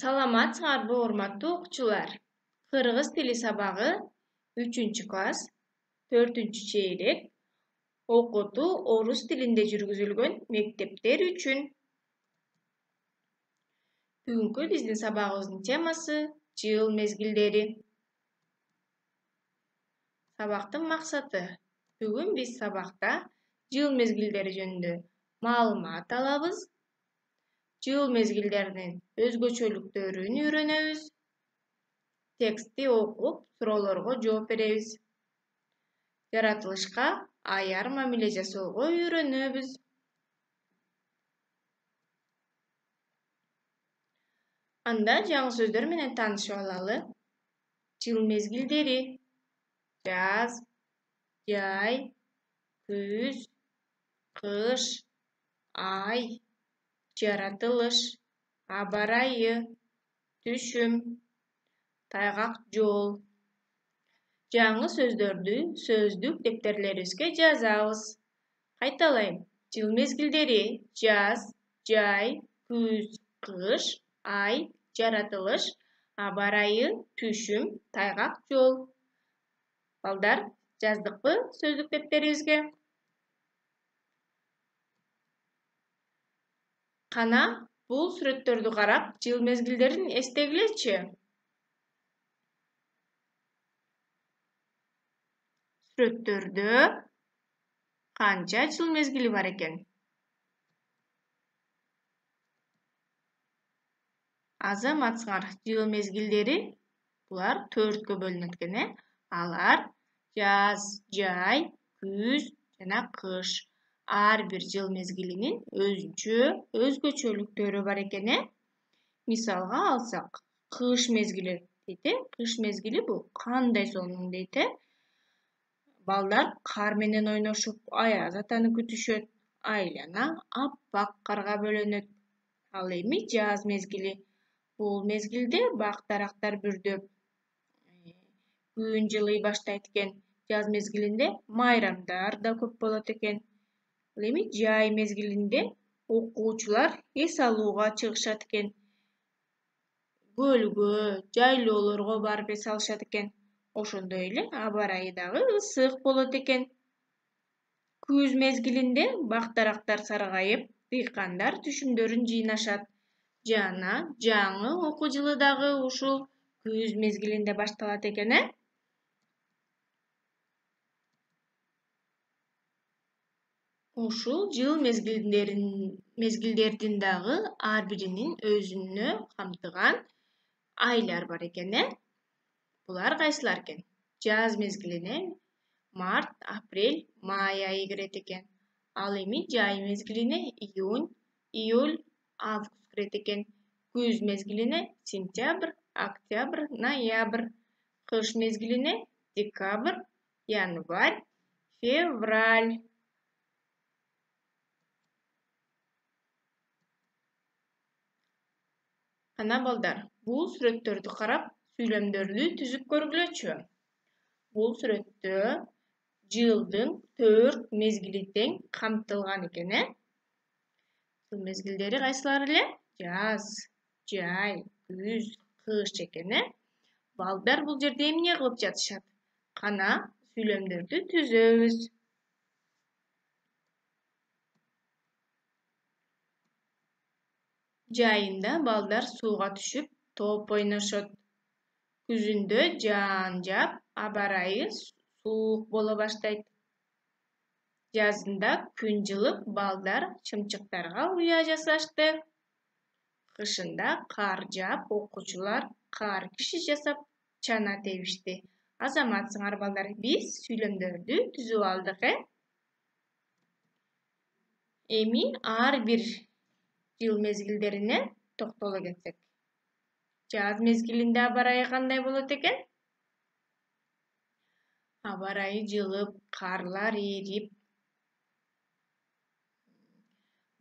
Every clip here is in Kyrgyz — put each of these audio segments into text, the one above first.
Саламатсыңарбы урматтуу окуучулар. Кыргыз тили сабагы 3-класс 4-чейрек окутуу орус тилинде жүргүзүлгөн мектептер үчүн. Бүгүнкү биздин сабагыбыздын темасы жыл мезгилдери. Сабактын максаты. Бүгүн биз сабакта жыл мезгилдери жөнүндө маалымат алабыз. Жыл мезгилдеринин өзгөчөлүктөрүн үйрөнөбүз. Текстти окуп, суроолорго жооп беребиз. Жаратылышка аяр мамиле жасоого үйрөнөбүз. Анда жаңы сөздөр менен таанышып алалы. Жыл мезгилдери: жаз, жай, күз, кыш, ай, жаратылыш, аба ырайы, түшүм, тайгак жол. Жаңы сөздөрдү сөздүк дептерлерибизге жазабыз. Кайталайм. Жыл мезгилдери: жаз, жай, күз, кыш, ай, жаратылыш, аба ырайы, түшүм, тайгак жол. Балдар, жаздыкпы сөздүк дептерибизге? Кана бул сүрөттөрдү карап, жыл мезгилдерин эстегилечи. Сүрөттөрдө канча жыл мезгили бар экен? Азаматсыңар, жыл мезгилдери булар 4кө бөлүнөт экен, Алар жаз, жай, күз жана кыш. Ар бир жыл мезгилинин өзгөчөлүктөрү бар экен. Мисалга алсак, кыш мезгили дейт. Кыш мезгили бул кандай сонун дейт. Балдар кар менен ойношуп, аяз атаны күтүшөт. Айлана аппак карга бөлөнөт. Ал эми жаз мезгили. Бул мезгилде бак-дарактар бүрдөп, күн жылый баштайт экен. Жаз мезгилинде майрамдар да көп болот экен. Ал эми жай мезгилинде окуучулар эс алууга чыгышат экен. Көлгө, жайлоолорго барып эс алышат экен. Ошондой эле аба ырайы дагы ысык болот экен. Күз мезгилинде бак-дарактар саргайып, дыйкандар түшүмдөрүн жыйнашат. Жана жаңы окуу жылы дагы ушул күз мезгилинде башталат экен. Ушул жыл мезгилдердин дагы ар биринин өзүнө камтыган айлар бар экен. Булар кайсылар экен? Жаз мезгилине март, апрель, май айы кирет экен. Ал эми жай мезгилине июнь, июль, август кирет экен. Күз мезгилине сентябрь, октябрь, ноябрь. Кыш мезгилине декабрь, январь, февраль. Кана балдар, бул сүрөттөрдү карап, сүйлөмдөрдү түзүп көргүлөчү. Бул сүрөттө жылдын 4 мезгили тең камтылган экен. Жыл мезгилдери кайсылар эле? Жаз, жай, күз, кыш экен. Балдар бул жерде эмне кылып жатышат? Кана сүйлөмдөрдү түзөбүз. Жайында балдар сууга түшүп, топ ойношот. Күзүндө жаан жаап, аба ырайы суук боло баштайт. Жазында күн жылып, балдар чымчыктарга уя жасашты. Кышында кар жаап, окуучулар кар киши жасап чана тебишти. Азаматсыңар балдар, биз сүйлөмдөрдү түзүп алдык. Эми ар бир жыл мезгилдерине токтоло кетсек. Жаз мезгилинде аба ырайы кандай болот экен? Аба ырайы жылып, карлар эрип,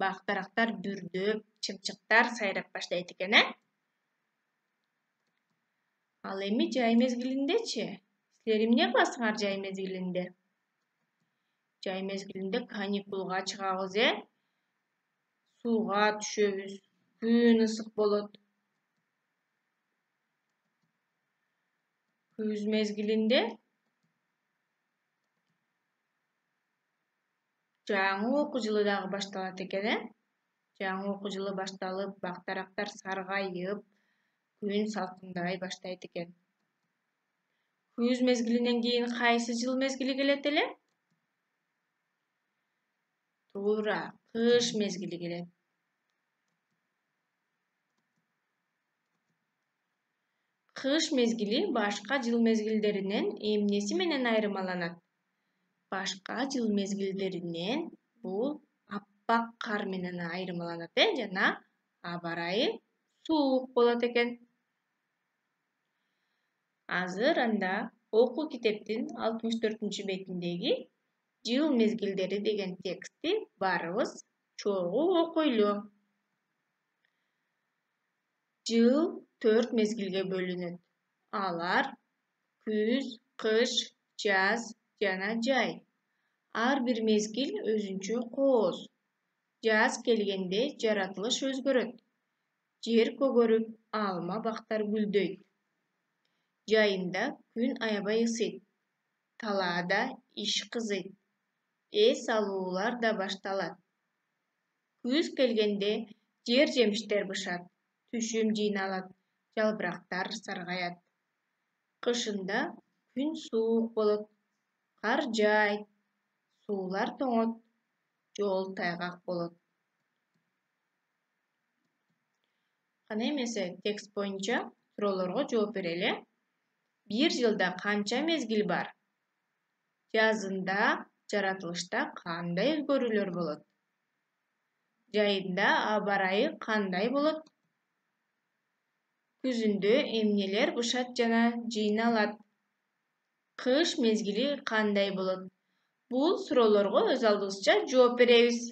бак-дарактар бүрдөп, чымчыктар сайрап баштайт экен. Ал эми жай мезгилиндечи? Силер эмне кыласыңар жай мезгилинде? Жай мезгилинде каникулга чыгабыз. Сууга түшөбүз. Күн ысык болот. күз мезгилинде жаңы окуу жылы дагы башталат экен, жаңы окуу жылы башталып, бактарактар саргайып, күн салкындай баштайт экен. Күз мезгилинен кийин кайсы жыл мезгили келет эле? Туура, кыш мезгили келет. Кыш мезгили башка жыл мезгилдеринен эмнеси менен айырмаланат? Башка жыл мезгилдеринен бул аппак кар менен айырмаланат, жана аба ырайы суук болот экен. Азыр анда окуу китептин 64-бетиндеги жыл мезгилдери деген текстти баарыбыз чогуу окуйлу. Жыл 4 мезгилге бөлүнөт. Алар күз, кыш, жаз жана жай. Ар бир мезгил өзүнчө кооз. Жаз келгенде жаратылыш өзгөрөт. Жер көгөрүп, алма бактар гүлдөйт. Жайында күн аябай ысыйт. Талаада иш кызыйт. Эс алуулар да башталат. Күз келгенде жер жемиштер бышат, түшүм жыйналат, жалбырактар саргаят. Кышында күн суук болот, кар жаайт, суулар тоңот, жол тайгак болот. Кана эмесе текст боюнча суроолорго жооп берели. Бир жылда канча мезгил бар? Жазында жаратылышта кандай өзгөрүүлөр болот? Жайында аба ырайы кандай болот? Күзүндө эмнелер бышат жана жыйналат? Кыш мезгили кандай болот? Бул суроолорго өз алдыбызча жооп беребиз.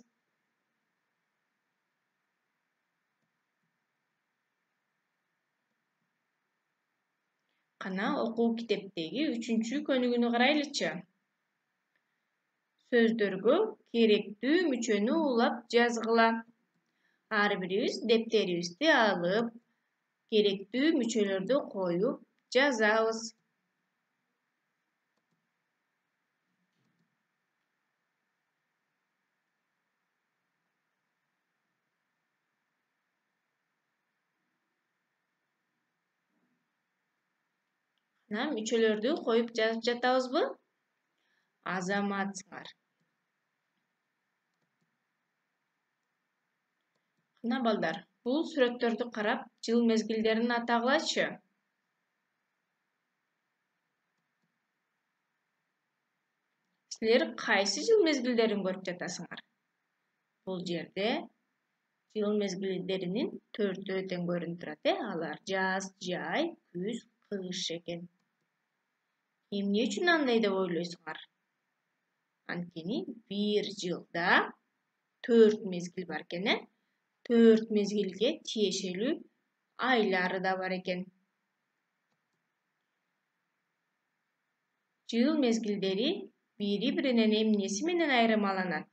Кана окуу китептеги 3-чү көнүгүүнү карайлычы. Сөздөргө керектүү мүчөнү улап жазгыла. Ар бирибиз дептерибизди алып, керектүү мүчөлөрдү коюп жазабыз. Кана мүчөлөрдү коюп жазып жатабызбы? Азаматсыңар. Кана балдар, бул сүрөттөрдү карап, жыл мезгилдерин атагылачы. Силер кайсы жыл мезгилдерин көрүп жатасыңар? Бул жерде жыл мезгилдеринин 4-өө тең көрүнүп турат, алар жаз, жай, күз, кыш экен. Эмне үчүн андай деп ойлойсуңар? Анткени бир жылда 4 мезгил бар экен, 4 мезгилге тиешелүү айлары да бар экен. Жыл мезгилдери бири-биринен эмнеси менен айырмаланат?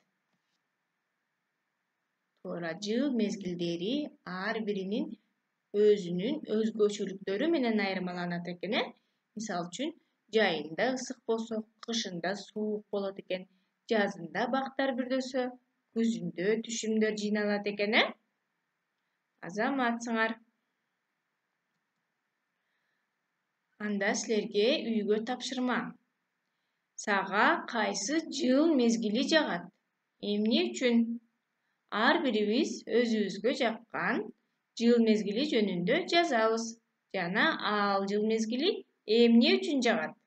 Туура, жыл мезгилдери ар биринин өзүнүн өзгөчөлүктөрү менен айырмаланат экен. Мисалы үчүн, жайында ысык болсо, кышында суук болот экен, жазында бактар бүрдөсө, күзүндө түшүмдөр жыйналат экен. Азаматсыңар. Анда силерге үйгө тапшырма. Сага кайсы жыл мезгили жагат? Эмне үчүн? Ар бирибиз өзүбүзгө жаккан жыл мезгили жөнүндө жазабыз. Жана ал жыл мезгили эмне үчүн жагат?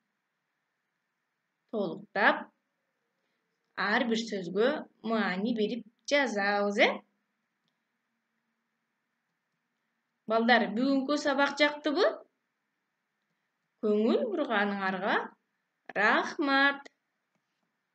Толуктап ар бир сөзгө маани берип жазабыз, Балдар, бүгүнкү сабак жактыбы? Көңүл бурганыңарга рахмат.